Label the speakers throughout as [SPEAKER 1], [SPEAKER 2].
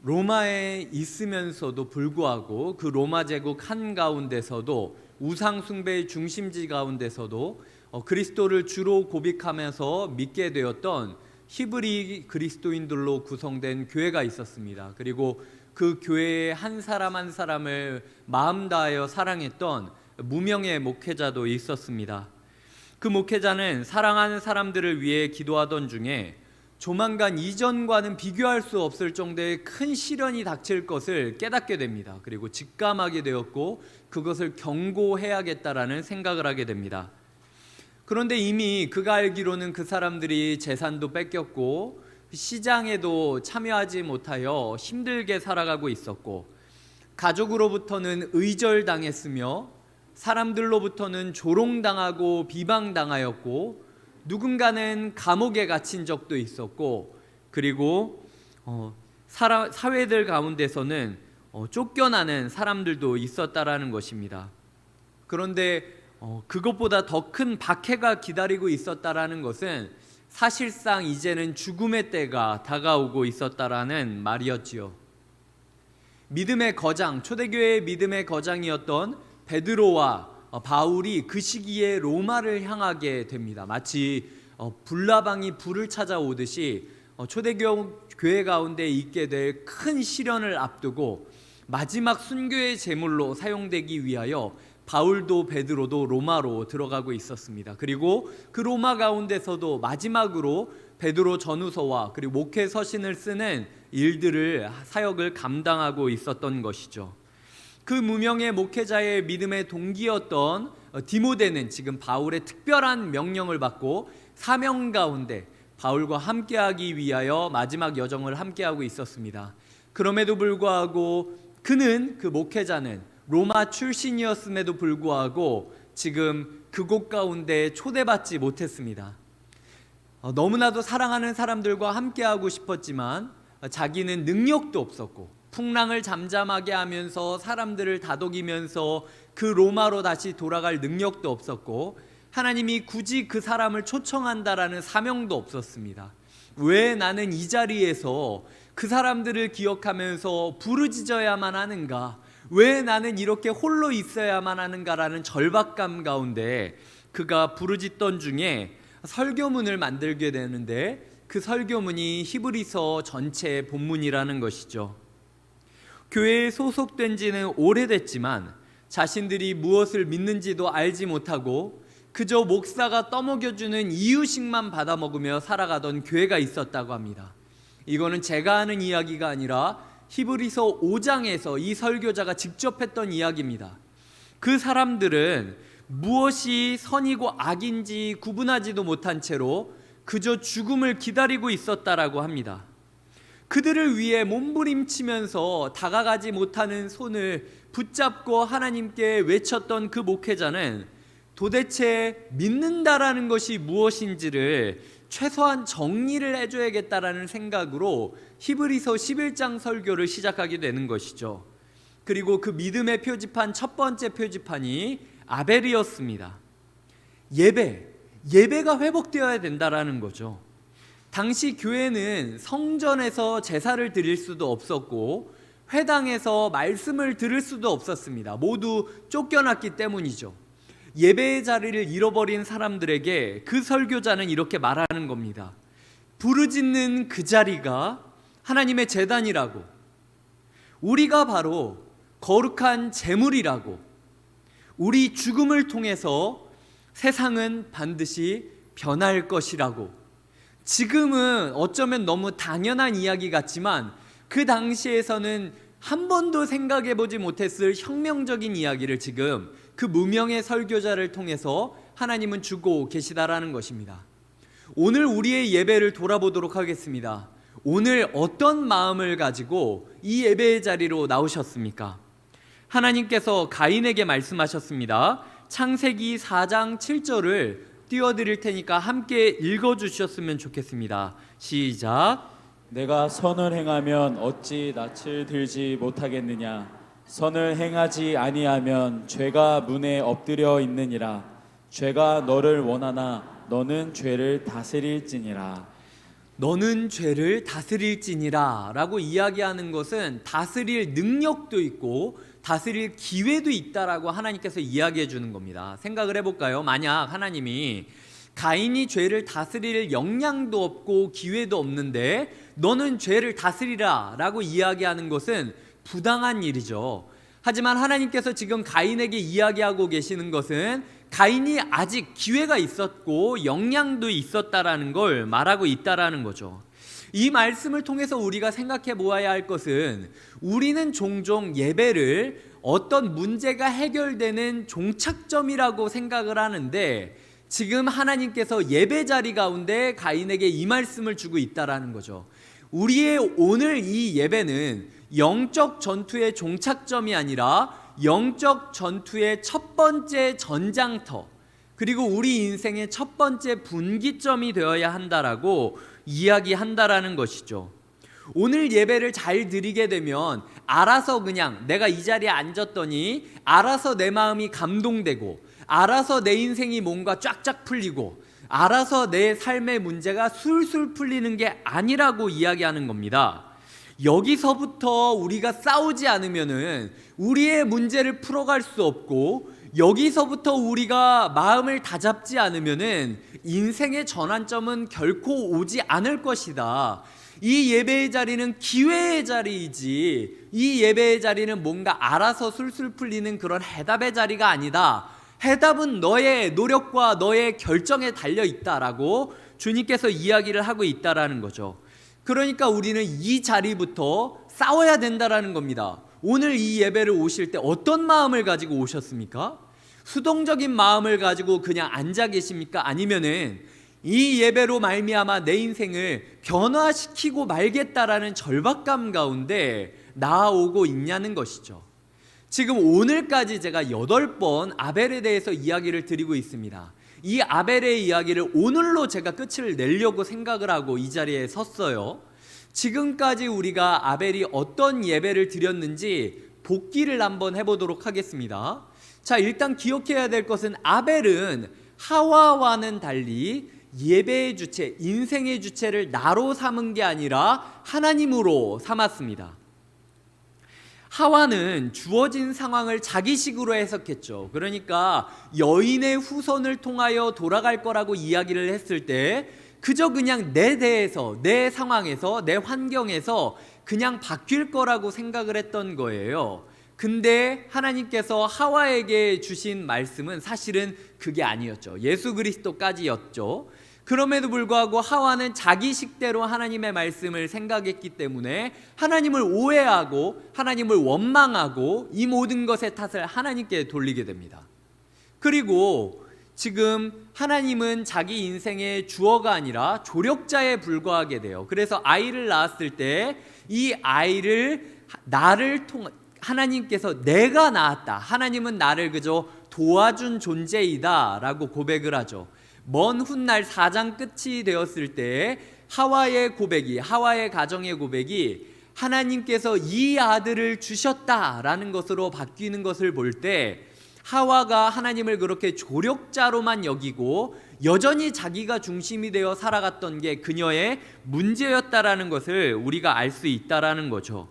[SPEAKER 1] 로마에 있으면서도 불구하고 그 로마 제국 한가운데서도 우상 숭배의 중심지 가운데서도 그리스도를 주로 고백하면서 믿게 되었던 히브리 그리스도인들로 구성된 교회가 있었습니다. 그리고 그 교회의 한 사람 한 사람을 마음 다하여 사랑했던 무명의 목회자도 있었습니다. 그 목회자는 사랑하는 사람들을 위해 기도하던 중에 조만간 이전과는 비교할 수 없을 정도의 큰 시련이 닥칠 것을 깨닫게 됩니다. 그리고 직감하게 되었고 그것을 경고해야겠다라는 생각을 하게 됩니다. 그런데 이미 그가 알기로는 그 사람들이 재산도 뺏겼고 시장에도 참여하지 못하여 힘들게 살아가고 있었고, 가족으로부터는 의절당했으며 사람들로부터는 조롱당하고 비방당하였고, 누군가는 감옥에 갇힌 적도 있었고, 그리고 사회들 가운데서는 쫓겨나는 사람들도 있었다라는 것입니다. 그런데 그것보다 더 큰 박해가 기다리고 있었다라는 것은 사실상 이제는 죽음의 때가 다가오고 있었다라는 말이었지요. 믿음의 거장, 초대교회의 믿음의 거장이었던 베드로와 바울이 그 시기에 로마를 향하게 됩니다. 마치 불나방이 불을 찾아오듯이 초대교회 가운데 있게 될 큰 시련을 앞두고 마지막 순교의 제물로 사용되기 위하여 바울도 베드로도 로마로 들어가고 있었습니다. 그리고 그 로마 가운데서도 마지막으로 베드로 전후서와 그리고 목회 서신을 쓰는 일들을 사역을 감당하고 있었던 것이죠. 그 무명의 목회자의 믿음의 동기였던 디모데는 지금 바울의 특별한 명령을 받고 사명 가운데 바울과 함께하기 위하여 마지막 여정을 함께하고 있었습니다. 그럼에도 불구하고 그 목회자는 로마 출신이었음에도 불구하고 지금 그곳 가운데 초대받지 못했습니다. 너무나도 사랑하는 사람들과 함께하고 싶었지만 자기는 능력도 없었고, 풍랑을 잠잠하게 하면서 사람들을 다독이면서 그 로마로 다시 돌아갈 능력도 없었고, 하나님이 굳이 그 사람을 초청한다라는 사명도 없었습니다. 왜 나는 이 자리에서 그 사람들을 기억하면서 부르짖어야만 하는가? 왜 나는 이렇게 홀로 있어야만 하는가라는 절박감 가운데 그가 부르짖던 중에 설교문을 만들게 되는데, 그 설교문이 히브리서 전체의 본문이라는 것이죠. 교회에 소속된 지는 오래됐지만 자신들이 무엇을 믿는지도 알지 못하고 그저 목사가 떠먹여주는 이유식만 받아먹으며 살아가던 교회가 있었다고 합니다. 이거는 제가 하는 이야기가 아니라 히브리서 5장에서 이 설교자가 직접 했던 이야기입니다. 그 사람들은 무엇이 선이고 악인지 구분하지도 못한 채로 그저 죽음을 기다리고 있었다라고 합니다. 그들을 위해 몸부림치면서 다가가지 못하는 손을 붙잡고 하나님께 외쳤던 그 목회자는 도대체 믿는다라는 것이 무엇인지를 최소한 정리를 해줘야겠다라는 생각으로 히브리서 11장 설교를 시작하게 되는 것이죠. 그리고 그 믿음의 표지판, 첫 번째 표지판이 아벨이었습니다. 예배가 회복되어야 된다라는 거죠. 당시 교회는 성전에서 제사를 드릴 수도 없었고 회당에서 말씀을 들을 수도 없었습니다. 모두 쫓겨났기 때문이죠. 예배의 자리를 잃어버린 사람들에게 그 설교자는 이렇게 말하는 겁니다. 부르짖는 그 자리가 하나님의 제단이라고, 우리가 바로 거룩한 제물이라고, 우리 죽음을 통해서 세상은 반드시 변할 것이라고. 지금은 어쩌면 너무 당연한 이야기 같지만 그 당시에서는 한 번도 생각해 보지 못했을 혁명적인 이야기를 지금 그 무명의 설교자를 통해서 하나님은 주고 계시다라는 것입니다. 오늘 우리의 예배를 돌아보도록 하겠습니다. 오늘 어떤 마음을 가지고 이 예배의 자리로 나오셨습니까? 하나님께서 가인에게 말씀하셨습니다. 창세기 4장 7절을 띄워드릴 테니까 함께 읽어주셨으면 좋겠습니다. 시작.
[SPEAKER 2] 내가 선을 행하면 어찌 낯을 들지 못하겠느냐? 선을 행하지 아니하면 죄가 문에 엎드려 있느니라. 죄가 너를 원하나 너는 죄를 다스릴지니라.
[SPEAKER 1] 너는 죄를 다스릴지니라 라고 이야기하는 것은 다스릴 능력도 있고 다스릴 기회도 있다라고 하나님께서 이야기해 주는 겁니다. 생각을 해볼까요? 만약 하나님이 가인이 죄를 다스릴 역량도 없고 기회도 없는데 너는 죄를 다스리라 라고 이야기하는 것은 부당한 일이죠. 하지만 하나님께서 지금 가인에게 이야기하고 계시는 것은 가인이 아직 기회가 있었고 역량도 있었다라는 걸 말하고 있다라는 거죠. 이 말씀을 통해서 우리가 생각해 보아야 할 것은 우리는 종종 예배를 어떤 문제가 해결되는 종착점이라고 생각을 하는데 지금 하나님께서 예배 자리 가운데 가인에게 이 말씀을 주고 있다라는 거죠. 우리의 오늘 이 예배는 영적 전투의 종착점이 아니라 영적 전투의 첫 번째 전장터, 그리고 우리 인생의 첫 번째 분기점이 되어야 한다라고 이야기한다라는 것이죠. 오늘 예배를 잘 드리게 되면 알아서 그냥 내가 이 자리에 앉았더니 알아서 내 마음이 감동되고 알아서 내 인생이 뭔가 쫙쫙 풀리고 알아서 내 삶의 문제가 술술 풀리는 게 아니라고 이야기하는 겁니다. 여기서부터 우리가 싸우지 않으면은 우리의 문제를 풀어갈 수 없고 여기서부터 우리가 마음을 다잡지 않으면은 인생의 전환점은 결코 오지 않을 것이다. 이 예배의 자리는 기회의 자리이지 이 예배의 자리는 뭔가 알아서 술술 풀리는 그런 해답의 자리가 아니다. 해답은 너의 노력과 너의 결정에 달려 있다라고 주님께서 이야기를 하고 있다라는 거죠. 그러니까 우리는 이 자리부터 싸워야 된다라는 겁니다. 오늘 이 예배를 오실 때 어떤 마음을 가지고 오셨습니까? 수동적인 마음을 가지고 그냥 앉아 계십니까? 아니면은 이 예배로 말미암아 내 인생을 변화시키고 말겠다라는 절박감 가운데 나아오고 있냐는 것이죠. 지금 오늘까지 제가 8번 아벨에 대해서 이야기를 드리고 있습니다. 이 아벨의 이야기를 오늘로 제가 끝을 내려고 생각을 하고 이 자리에 섰어요. 지금까지 우리가 아벨이 어떤 예배를 드렸는지 복기를 한번 해보도록 하겠습니다. 자, 일단 기억해야 될 것은 아벨은 하와와는 달리 예배의 주체, 인생의 주체를 나로 삼은 게 아니라 하나님으로 삼았습니다. 하와는 주어진 상황을 자기식으로 해석했죠. 그러니까 여인의 후손을 통하여 돌아갈 거라고 이야기를 했을 때 그저 그냥 내 대해서, 내 상황에서, 내 환경에서 그냥 바뀔 거라고 생각을 했던 거예요. 근데 하나님께서 하와에게 주신 말씀은 사실은 그게 아니었죠. 예수 그리스도까지였죠. 그럼에도 불구하고 하와는 자기 식대로 하나님의 말씀을 생각했기 때문에 하나님을 오해하고 하나님을 원망하고 이 모든 것의 탓을 하나님께 돌리게 됩니다. 그리고 지금 하나님은 자기 인생의 주어가 아니라 조력자에 불과하게 돼요. 그래서 아이를 낳았을 때 이 아이를 하나님께서 내가 낳았다. 하나님은 나를 그저 도와준 존재이다 라고 고백을 하죠. 먼 훗날 4장 끝이 되었을 때 하와의 고백이, 하와의 가정의 고백이 하나님께서 이 아들을 주셨다라는 것으로 바뀌는 것을 볼 때 하와가 하나님을 그렇게 조력자로만 여기고 여전히 자기가 중심이 되어 살아갔던 게 그녀의 문제였다라는 것을 우리가 알 수 있다라는 거죠.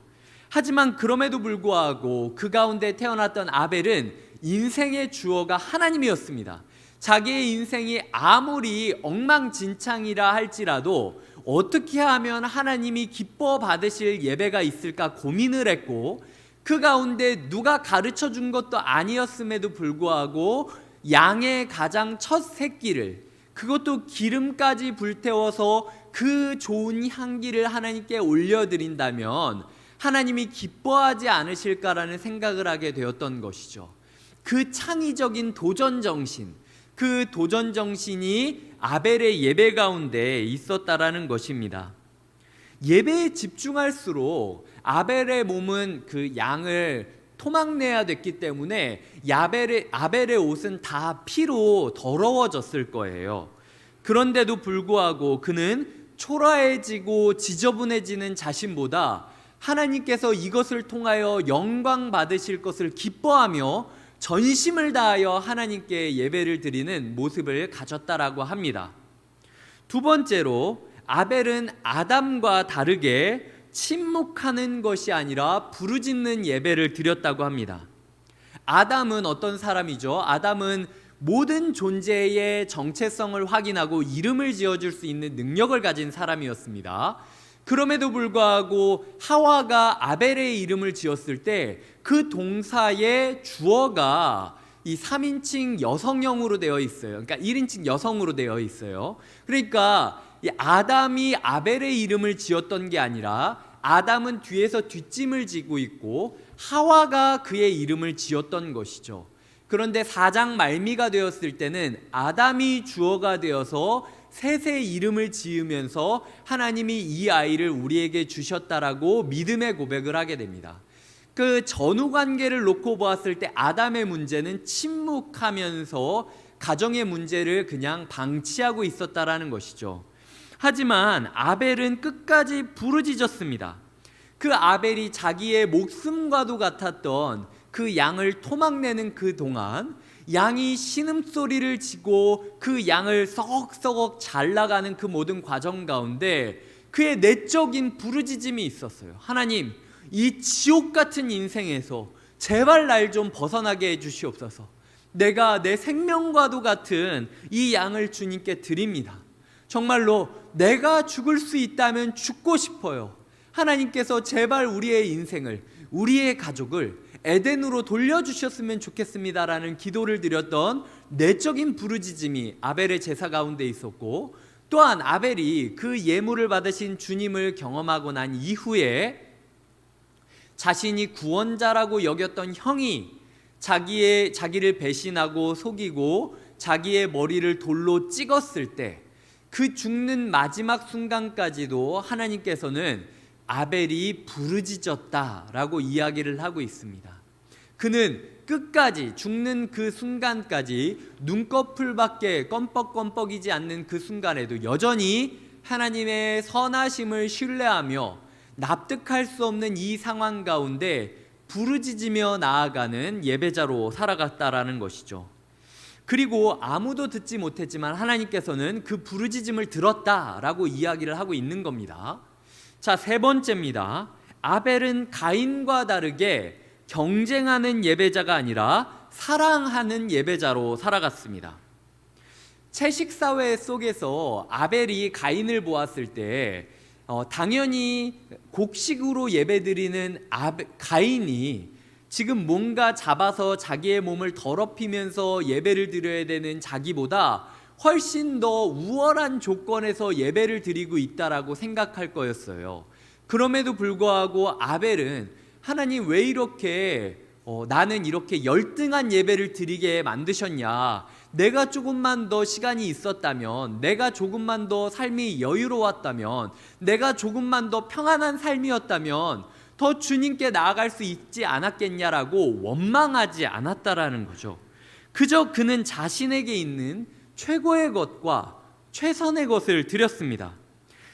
[SPEAKER 1] 하지만 그럼에도 불구하고 그 가운데 태어났던 아벨은 인생의 주어가 하나님이었습니다. 자기의 인생이 아무리 엉망진창이라 할지라도 어떻게 하면 하나님이 기뻐 받으실 예배가 있을까 고민을 했고 그 가운데 누가 가르쳐 준 것도 아니었음에도 불구하고 양의 가장 첫 새끼를 그것도 기름까지 불태워서 그 좋은 향기를 하나님께 올려드린다면 하나님이 기뻐하지 않으실까라는 생각을 하게 되었던 것이죠. 그 창의적인 도전정신, 그 도전정신이 아벨의 예배 가운데 있었다라는 것입니다. 예배에 집중할수록 아벨의 몸은 그 양을 토막내야 됐기 때문에 아벨의 옷은 다 피로 더러워졌을 거예요. 그런데도 불구하고 그는 초라해지고 지저분해지는 자신보다 하나님께서 이것을 통하여 영광 받으실 것을 기뻐하며 전심을 다하여 하나님께 예배를 드리는 모습을 가졌다라고 합니다. 두 번째로 아벨은 아담과 다르게 침묵하는 것이 아니라 부르짖는 예배를 드렸다고 합니다. 아담은 어떤 사람이죠? 아담은 모든 존재의 정체성을 확인하고 이름을 지어줄 수 있는 능력을 가진 사람이었습니다. 그럼에도 불구하고 하와가 아벨의 이름을 지었을 때 그 동사의 주어가 이 3인칭 여성형으로 되어 있어요. 그러니까 1인칭 여성으로 되어 있어요. 그러니까 이 아담이 아벨의 이름을 지었던 게 아니라 아담은 뒤에서 뒷짐을 지고 있고 하와가 그의 이름을 지었던 것이죠. 그런데 4장 말미가 되었을 때는 아담이 주어가 되어서 셋의 이름을 지으면서 하나님이 이 아이를 우리에게 주셨다라고 믿음의 고백을 하게 됩니다. 그 전후 관계를 놓고 보았을 때 아담의 문제는 침묵하면서 가정의 문제를 그냥 방치하고 있었다라는 것이죠. 하지만 아벨은 끝까지 부르짖었습니다. 그 아벨이 자기의 목숨과도 같았던 그 양을 토막내는 그 동안 양이 신음소리를 지고 그 양을 썩썩 잘라가는 그 모든 과정 가운데 그의 내적인 부르짖음이 있었어요. 하나님, 이 지옥 같은 인생에서 제발 날 좀 벗어나게 해주시옵소서. 내가 내 생명과도 같은 이 양을 주님께 드립니다. 정말로 내가 죽을 수 있다면 죽고 싶어요. 하나님께서 제발 우리의 인생을, 우리의 가족을 에덴으로 돌려주셨으면 좋겠습니다라는 기도를 드렸던 내적인 부르짖음이 아벨의 제사 가운데 있었고, 또한 아벨이 그 예물을 받으신 주님을 경험하고 난 이후에 자신이 구원자라고 여겼던 형이 자기를 배신하고 속이고 자기의 머리를 돌로 찍었을 때 그 죽는 마지막 순간까지도 하나님께서는 아벨이 부르짖었다라고 이야기를 하고 있습니다. 그는 끝까지 죽는 그 순간까지 눈꺼풀밖에 껌뻑껌뻑이지 않는 그 순간에도 여전히 하나님의 선하심을 신뢰하며 납득할 수 없는 이 상황 가운데 부르짖으며 나아가는 예배자로 살아갔다라는 것이죠. 그리고 아무도 듣지 못했지만 하나님께서는 그 부르짖음을 들었다라고 이야기를 하고 있는 겁니다. 자, 세 번째입니다. 아벨은 가인과 다르게 경쟁하는 예배자가 아니라 사랑하는 예배자로 살아갔습니다. 채식 사회 속에서 아벨이 가인을 보았을 때 당연히 곡식으로 예배드리는 가인이 지금 뭔가 잡아서 자기의 몸을 더럽히면서 예배를 드려야 되는 자기보다 훨씬 더 우월한 조건에서 예배를 드리고 있다라고 생각할 거였어요. 그럼에도 불구하고 아벨은 하나님 왜 이렇게 나는 이렇게 열등한 예배를 드리게 만드셨냐, 내가 조금만 더 시간이 있었다면, 내가 조금만 더 삶이 여유로웠다면, 내가 조금만 더 평안한 삶이었다면 더 주님께 나아갈 수 있지 않았겠냐라고 원망하지 않았다라는 거죠. 그저 그는 자신에게 있는 최고의 것과 최선의 것을 드렸습니다.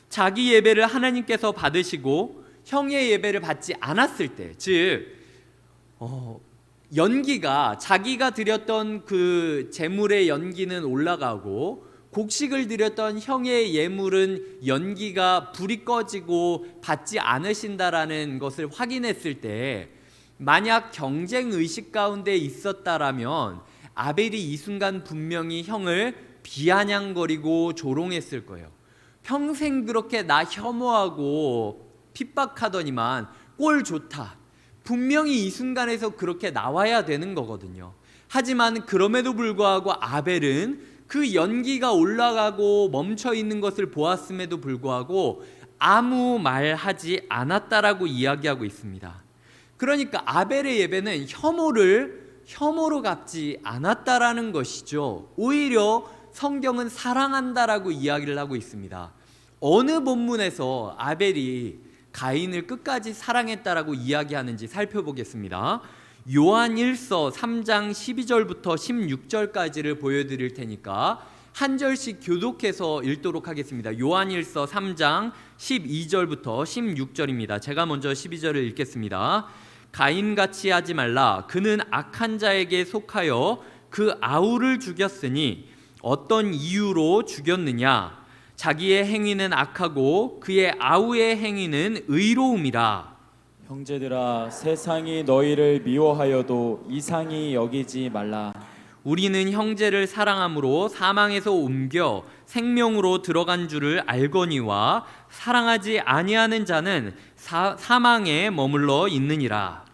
[SPEAKER 1] 자기 예배를 하나님께서 받으시고 형의 예배를 받지 않았을 때, 즉 연기가, 자기가 드렸던 그 제물의 연기는 올라가고 곡식을 드렸던 형의 예물은 연기가 불이 꺼지고 받지 않으신다라는 것을 확인했을 때, 만약 경쟁 의식 가운데 있었다라면 아벨이 이 순간 분명히 형을 비아냥거리고 조롱했을 거예요. 평생 그렇게 나 혐오하고 핍박하더니만 꼴 좋다. 분명히 이 순간에서 그렇게 나와야 되는 거거든요. 하지만 그럼에도 불구하고 아벨은 그 연기가 올라가고 멈춰 있는 것을 보았음에도 불구하고 아무 말 하지 않았다라고 이야기하고 있습니다. 그러니까 아벨의 예배는 혐오로 갚지 않았다라는 것이죠. 오히려 성경은 사랑한다라고 이야기를 하고 있습니다. 어느 본문에서 아벨이 가인을 끝까지 사랑했다라고 이야기하는지 살펴보겠습니다. 요한 1서 3장 12절부터 16절까지를 보여드릴 테니까 한 절씩 교독해서 읽도록 하겠습니다. 요한 1서 3장 12절부터 16절입니다. 제가 먼저 12절을 읽겠습니다. 가인같이 하지 말라. 그는 악한 자에게 속하여 그 아우를 죽였으니 어떤 이유로 죽였느냐? 자기의 행위는 악하고 그의 아우의 행위는 의로움이라.
[SPEAKER 2] 형제들아, 세상이 너희를 미워하여도 이상히 여기지 말라.
[SPEAKER 1] 우리는 형제를 사랑함으로 사망에서 옮겨 생명으로 들어간 줄을 알거니와 사랑하지 아니하는 자는 사망에 머물러 있느니라.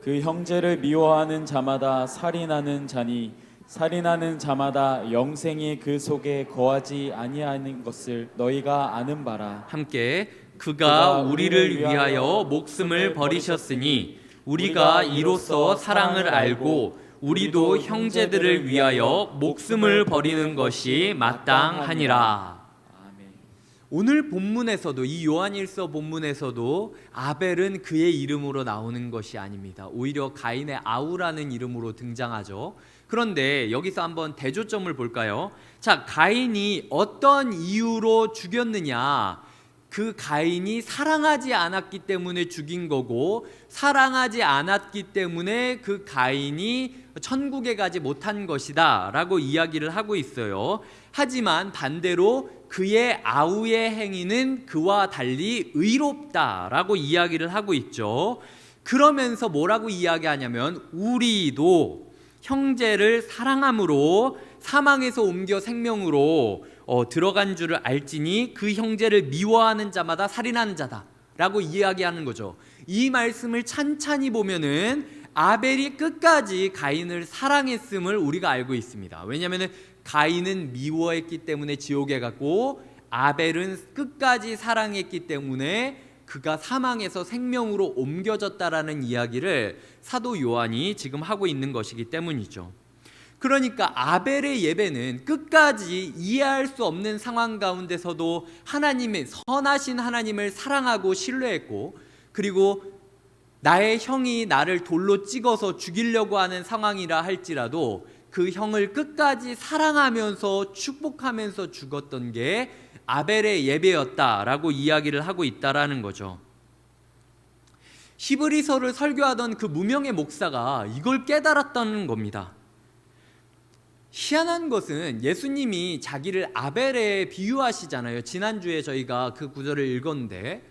[SPEAKER 2] 그 형제를 미워하는 자마다 살인하는 자니 살인하는 자마다 영생이 그 속에 거하지 아니하는 것을 너희가 아는 바라.
[SPEAKER 1] 함께 그가 우리를 위하여 목숨을 버리셨으니 우리가 이로써 사랑을 알고 우리도 형제들을 위하여 목숨을 버리는 것이 마땅하니라.
[SPEAKER 2] 아멘.
[SPEAKER 1] 오늘 본문에서도, 이 요한일서 본문에서도 아벨은 그의 이름으로 나오는 것이 아닙니다. 오히려 가인의 아우라는 이름으로 등장하죠. 그런데 여기서 한번 대조점을 볼까요? 자, 가인이 어떤 이유로 죽였느냐? 그 가인이 사랑하지 않았기 때문에 죽인 거고, 사랑하지 않았기 때문에 그 가인이 천국에 가지 못한 것이다 라고 이야기를 하고 있어요. 하지만 반대로 그의 아우의 행위는 그와 달리 의롭다 라고 이야기를 하고 있죠. 그러면서 뭐라고 이야기하냐면, 우리도 형제를 사랑함으로 사망에서 옮겨 생명으로 들어간 줄을 알지니 그 형제를 미워하는 자마다 살인하는 자다 라고 이야기하는 거죠. 이 말씀을 찬찬히 보면은 아벨이 끝까지 가인을 사랑했음을 우리가 알고 있습니다. 왜냐하면 가인은 미워했기 때문에 지옥에 갔고, 아벨은 끝까지 사랑했기 때문에 그가 사망에서 생명으로 옮겨졌다라는 이야기를 사도 요한이 지금 하고 있는 것이기 때문이죠. 그러니까 아벨의 예배는 끝까지 이해할 수 없는 상황 가운데서도 하나님의 선하신 하나님을 사랑하고 신뢰했고, 그리고 나의 형이 나를 돌로 찍어서 죽이려고 하는 상황이라 할지라도 그 형을 끝까지 사랑하면서 축복하면서 죽었던 게 아벨의 예배였다라고 이야기를 하고 있다라는 거죠. 히브리서를 설교하던 그 무명의 목사가 이걸 깨달았다는 겁니다. 희한한 것은 예수님이 자기를 아벨에 비유하시잖아요. 지난주에 저희가 그 구절을 읽었는데,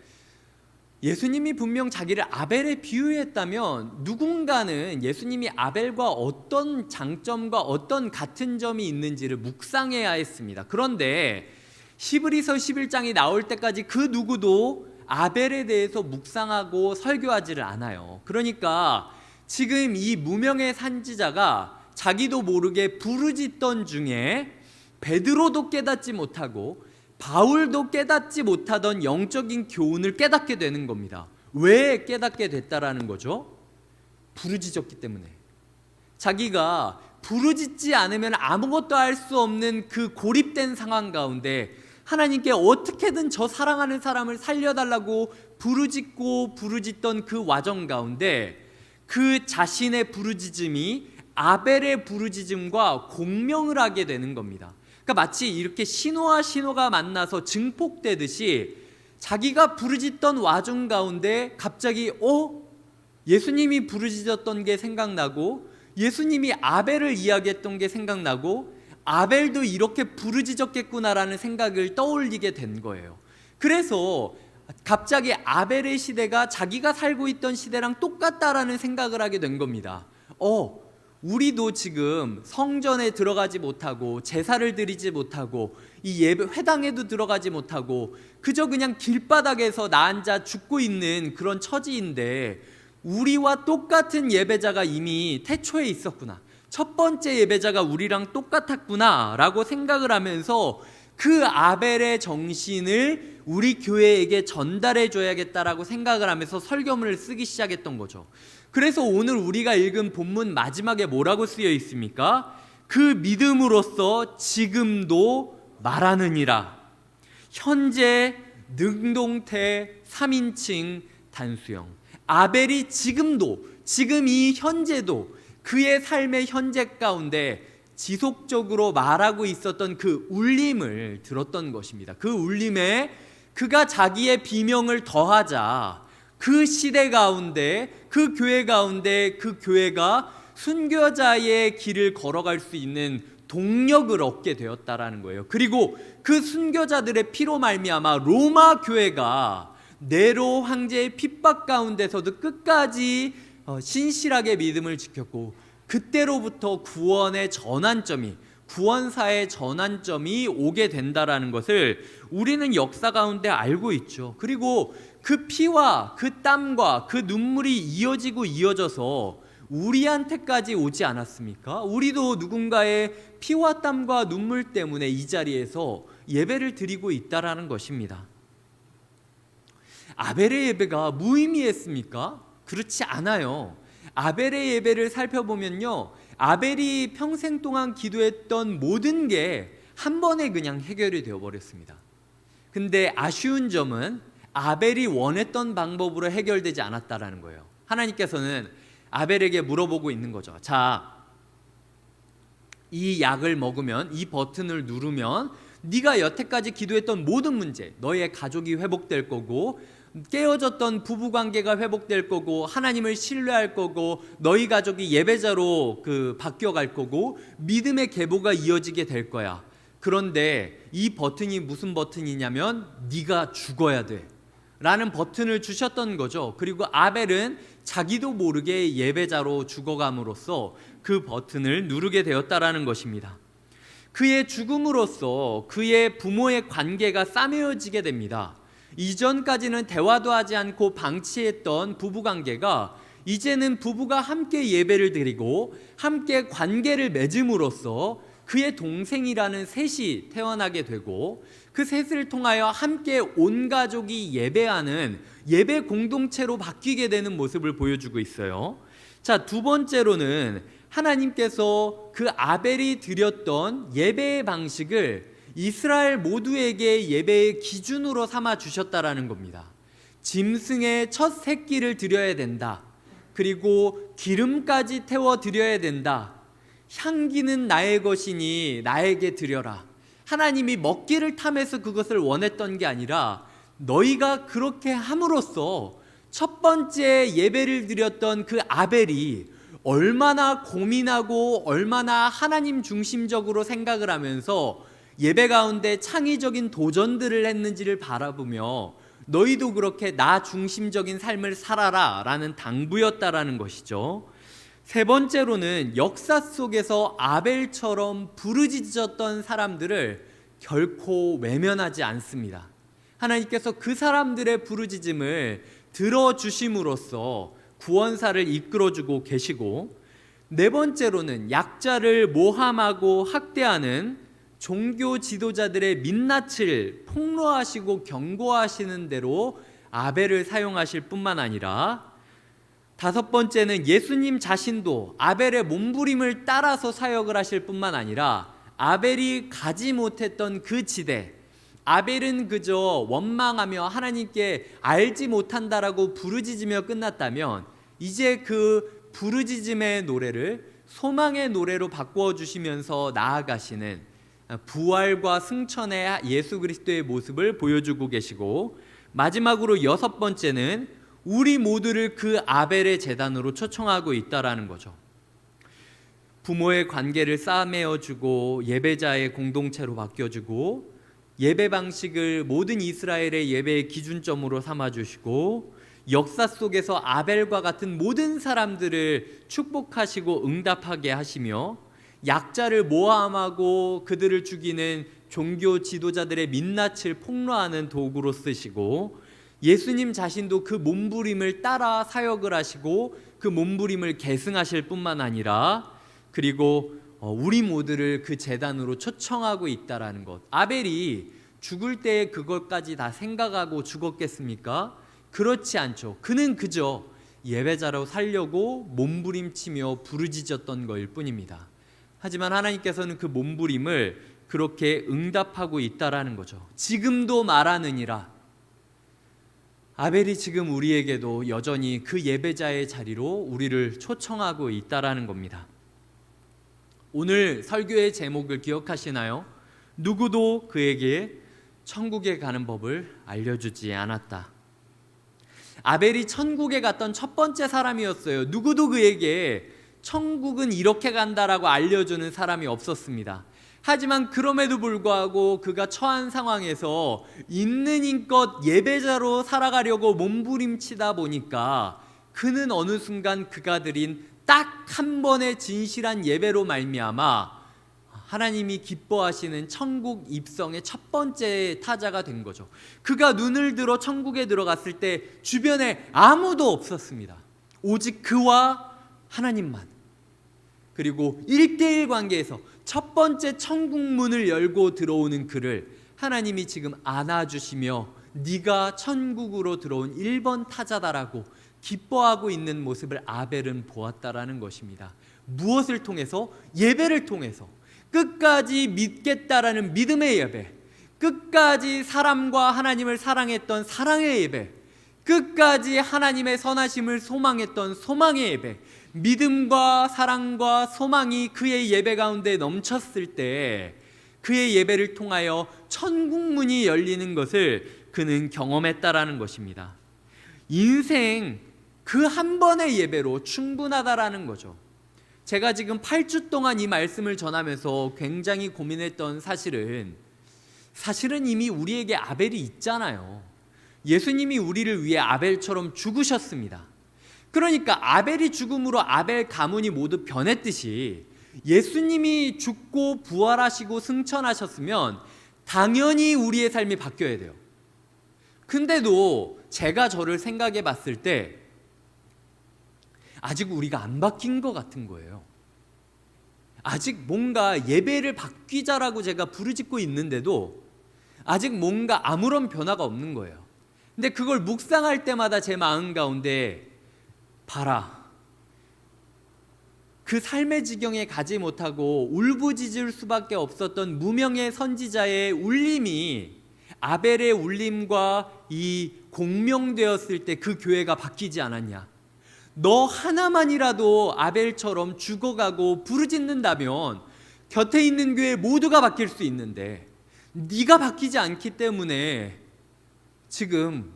[SPEAKER 1] 예수님이 분명 자기를 아벨에 비유했다면 누군가는 예수님이 아벨과 어떤 장점과 어떤 같은 점이 있는지를 묵상해야 했습니다. 그런데 히브리서 11장이 나올 때까지 그 누구도 아벨에 대해서 묵상하고 설교하지를 않아요. 그러니까 지금 이 무명의 선지자가 자기도 모르게 부르짖던 중에 베드로도 깨닫지 못하고 바울도 깨닫지 못하던 영적인 교훈을 깨닫게 되는 겁니다. 왜 깨닫게 됐다라는 거죠? 부르짖었기 때문에. 자기가 부르짖지 않으면 아무것도 할 수 없는 그 고립된 상황 가운데 하나님께 어떻게든 저 사랑하는 사람을 살려달라고 부르짖던 그 와정 가운데 그 자신의 부르짖음이 아벨의 부르짖음과 공명을 하게 되는 겁니다. 그러니까 마치 이렇게 신호와 신호가 만나서 증폭되듯이 자기가 부르짖던 와중 가운데 갑자기 예수님이 부르짖었던 게 생각나고, 예수님이 아벨을 이야기했던 게 생각나고, 아벨도 이렇게 부르짖었겠구나라는 생각을 떠올리게 된 거예요. 그래서 갑자기 아벨의 시대가 자기가 살고 있던 시대랑 똑같다라는 생각을 하게 된 겁니다. 우리도 지금 성전에 들어가지 못하고 제사를 드리지 못하고 이 예배 회당에도 들어가지 못하고 그저 그냥 길바닥에서 나 앉아 죽고 있는 그런 처지인데, 우리와 똑같은 예배자가 이미 태초에 있었구나, 첫 번째 예배자가 우리랑 똑같았구나 라고 생각을 하면서 그 아벨의 정신을 우리 교회에게 전달해 줘야겠다라고 생각을 하면서 설교문을 쓰기 시작했던 거죠. 그래서 오늘 우리가 읽은 본문 마지막에 뭐라고 쓰여 있습니까? 그 믿음으로써 지금도 말하느니라. 현재 능동태 3인칭 단수형. 아벨이 지금 이 현재도 그의 삶의 현재 가운데 지속적으로 말하고 있었던 그 울림을 들었던 것입니다. 그 울림에 그가 자기의 비명을 더하자 그 시대 가운데, 그 교회 가운데, 그 교회가 순교자의 길을 걸어갈 수 있는 동력을 얻게 되었다라는 거예요. 그리고 그 순교자들의 피로 말미암아 로마 교회가 네로 황제의 핍박 가운데서도 끝까지 신실하게 믿음을 지켰고, 그때로부터 구원사의 전환점이 오게 된다라는 것을 우리는 역사 가운데 알고 있죠. 그리고 그 피와 그 땀과 그 눈물이 이어져서 우리한테까지 오지 않았습니까? 우리도 누군가의 피와 땀과 눈물 때문에 이 자리에서 예배를 드리고 있다라는 것입니다. 아벨의 예배가 무의미했습니까? 그렇지 않아요. 아벨의 예배를 살펴보면요, 아벨이 평생 동안 기도했던 모든 게 한 번에 그냥 해결이 되어버렸습니다. 근데 아쉬운 점은 아벨이 원했던 방법으로 해결되지 않았다라는 거예요. 하나님께서는 아벨에게 물어보고 있는 거죠. 자, 이 약을 먹으면, 이 버튼을 누르면 네가 여태까지 기도했던 모든 문제, 너의 가족이 회복될 거고, 깨어졌던 부부관계가 회복될 거고, 하나님을 신뢰할 거고, 너희 가족이 예배자로 바뀌어갈 거고, 믿음의 계보가 이어지게 될 거야. 그런데 이 버튼이 무슨 버튼이냐면 네가 죽어야 돼 라는 버튼을 주셨던 거죠. 그리고 아벨은 자기도 모르게 예배자로 죽어감으로써 그 버튼을 누르게 되었다라는 것입니다. 그의 죽음으로써 그의 부모의 관계가 싸매어지게 됩니다. 이전까지는 대화도 하지 않고 방치했던 부부관계가 이제는 부부가 함께 예배를 드리고 함께 관계를 맺음으로써 그의 동생이라는 셋이 태어나게 되고, 그 셋을 통하여 함께 온 가족이 예배하는 예배 공동체로 바뀌게 되는 모습을 보여주고 있어요. 자, 두 번째로는 하나님께서 그 아벨이 드렸던 예배의 방식을 이스라엘 모두에게 예배의 기준으로 삼아 주셨다라는 겁니다. 짐승의 첫 새끼를 드려야 된다. 그리고 기름까지 태워 드려야 된다. 향기는 나의 것이니 나에게 드려라. 하나님이 먹기를 탐해서 그것을 원했던 게 아니라 너희가 그렇게 함으로써 첫 번째 예배를 드렸던 그 아벨이 얼마나 고민하고 얼마나 하나님 중심적으로 생각을 하면서 예배 가운데 창의적인 도전들을 했는지를 바라보며 너희도 그렇게 나 중심적인 삶을 살아라 라는 당부였다라는 것이죠. 세 번째로는 역사 속에서 아벨처럼 부르짖었던 사람들을 결코 외면하지 않습니다. 하나님께서 그 사람들의 부르짖음을 들어주심으로써 구원사를 이끌어주고 계시고, 네 번째로는 약자를 모함하고 학대하는 종교 지도자들의 민낯을 폭로하시고 경고하시는 대로 아벨을 사용하실 뿐만 아니라, 다섯 번째는 예수님 자신도 아벨의 몸부림을 따라서 사역을 하실 뿐만 아니라 아벨이 가지 못했던 그 지대, 아벨은 그저 원망하며 하나님께 알지 못한다라고 부르짖으며 끝났다면 이제 그 부르짖음의 노래를 소망의 노래로 바꾸어 주시면서 나아가시는 부활과 승천의 예수 그리스도의 모습을 보여주고 계시고, 마지막으로 여섯 번째는 우리 모두를 그 아벨의 제단으로 초청하고 있다라는 거죠. 부모의 관계를 싸매어주고 예배자의 공동체로 바뀌어주고, 예배 방식을 모든 이스라엘의 예배의 기준점으로 삼아주시고, 역사 속에서 아벨과 같은 모든 사람들을 축복하시고 응답하게 하시며, 약자를 모함하고 그들을 죽이는 종교 지도자들의 민낯을 폭로하는 도구로 쓰시고, 예수님 자신도 그 몸부림을 따라 사역을 하시고 그 몸부림을 계승하실 뿐만 아니라, 그리고 우리 모두를 그 제단으로 초청하고 있다라는 것. 아벨이 죽을 때 그것까지 다 생각하고 죽었겠습니까? 그렇지 않죠. 그는 그저 예배자로 살려고 몸부림치며 부르짖었던 것일 뿐입니다. 하지만 하나님께서는 그 몸부림을 그렇게 응답하고 있다라는 거죠. 지금도 말하느니라. 아벨이 지금 우리에게도 여전히 그 예배자의 자리로 우리를 초청하고 있다라는 겁니다. 오늘 설교의 제목을 기억하시나요? 누구도 그에게 천국에 가는 법을 알려주지 않았다. 아벨이 천국에 갔던 첫 번째 사람이었어요. 누구도 그에게 천국은 이렇게 간다라고 알려주는 사람이 없었습니다. 하지만 그럼에도 불구하고 그가 처한 상황에서 있는 힘껏 예배자로 살아가려고 몸부림치다 보니까 그는 어느 순간 그가 드린 딱 한 번의 진실한 예배로 말미암아 하나님이 기뻐하시는 천국 입성의 첫 번째 타자가 된 거죠. 그가 눈을 들어 천국에 들어갔을 때 주변에 아무도 없었습니다. 오직 그와 하나님만. 그리고 1대1 관계에서 첫 번째 천국 문을 열고 들어오는 그를 하나님이 지금 안아주시며 네가 천국으로 들어온 1번 타자다라고 기뻐하고 있는 모습을 아벨은 보았다라는 것입니다. 무엇을 통해서? 예배를 통해서. 끝까지 믿겠다라는 믿음의 예배, 끝까지 사람과 하나님을 사랑했던 사랑의 예배, 끝까지 하나님의 선하심을 소망했던 소망의 예배, 믿음과 사랑과 소망이 그의 예배 가운데 넘쳤을 때 그의 예배를 통하여 천국문이 열리는 것을 그는 경험했다라는 것입니다. 인생 그 한 번의 예배로 충분하다라는 거죠. 제가 지금 8주 동안 이 말씀을 전하면서 굉장히 고민했던 사실은 이미 우리에게 아벨이 있잖아요. 예수님이 우리를 위해 아벨처럼 죽으셨습니다. 그러니까 아벨이 죽음으로 아벨 가문이 모두 변했듯이 예수님이 죽고 부활하시고 승천하셨으면 당연히 우리의 삶이 바뀌어야 돼요. 근데도 제가 저를 생각해 봤을 때 아직 우리가 안 바뀐 것 같은 거예요. 아직 뭔가 예배를 바뀌자라고 제가 부르짖고 있는데도 아직 뭔가 아무런 변화가 없는 거예요. 근데 그걸 묵상할 때마다 제 마음 가운데 봐라, 그 삶의 지경에 가지 못하고 울부짖을 수밖에 없었던 무명의 선지자의 울림이 아벨의 울림과 이 공명되었을 때 그 교회가 바뀌지 않았냐. 너 하나만이라도 아벨처럼 죽어가고 부르짖는다면 곁에 있는 교회 모두가 바뀔 수 있는데 네가 바뀌지 않기 때문에 지금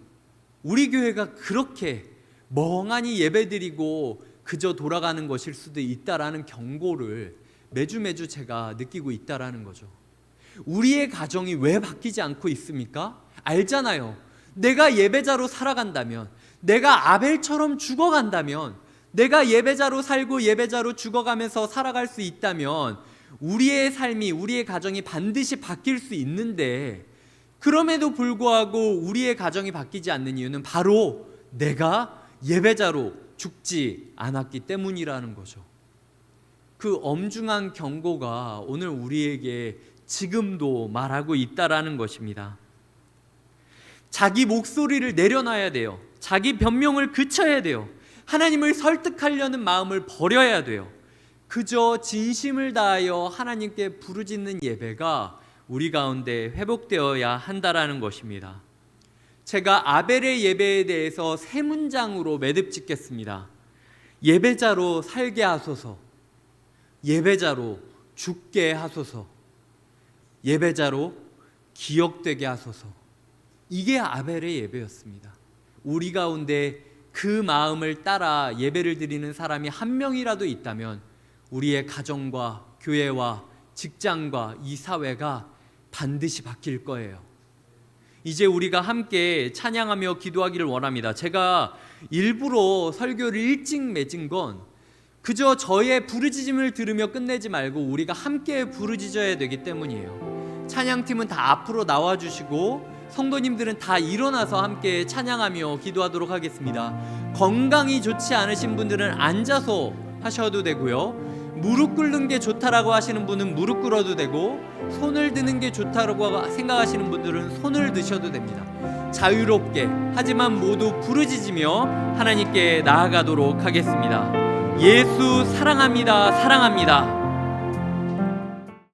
[SPEAKER 1] 우리 교회가 그렇게 멍하니 예배드리고 그저 돌아가는 것일 수도 있다라는 경고를 매주 제가 느끼고 있다라는 거죠. 우리의 가정이 왜 바뀌지 않고 있습니까? 알잖아요. 내가 예배자로 살아간다면, 내가 아벨처럼 죽어간다면, 내가 예배자로 살고 예배자로 죽어가면서 살아갈 수 있다면 우리의 삶이, 우리의 가정이 반드시 바뀔 수 있는데, 그럼에도 불구하고 우리의 가정이 바뀌지 않는 이유는 바로 내가 예배자로 죽지 않았기 때문이라는 거죠. 그 엄중한 경고가 오늘 우리에게 지금도 말하고 있다라는 것입니다. 자기 목소리를 내려놔야 돼요. 자기 변명을 그쳐야 돼요. 하나님을 설득하려는 마음을 버려야 돼요. 그저 진심을 다하여 하나님께 부르짖는 예배가 우리 가운데 회복되어야 한다라는 것입니다. 제가 아벨의 예배에 대해서 세 문장으로 매듭 짓겠습니다. 예배자로 살게 하소서, 예배자로 죽게 하소서, 예배자로 기억되게 하소서. 이게 아벨의 예배였습니다. 우리 가운데 그 마음을 따라 예배를 드리는 사람이 한 명이라도 있다면 우리의 가정과 교회와 직장과 이 사회가 반드시 바뀔 거예요. 이제 우리가 함께 찬양하며 기도하기를 원합니다. 제가 일부러 설교를 일찍 맺은 건 그저 저의 부르짖음을 들으며 끝내지 말고 우리가 함께 부르짖어야 되기 때문이에요. 찬양팀은 다 앞으로 나와주시고 성도님들은 다 일어나서 함께 찬양하며 기도하도록 하겠습니다. 건강이 좋지 않으신 분들은 앉아서 하셔도 되고요. 무릎 꿇는 게 좋다라고 하시는 분은 무릎 꿇어도 되고, 손을 드는 게 좋다라고 생각하시는 분들은 손을 드셔도 됩니다. 자유롭게, 하지만 모두 부르짖으며 하나님께 나아가도록 하겠습니다. 예수 사랑합니다. 사랑합니다.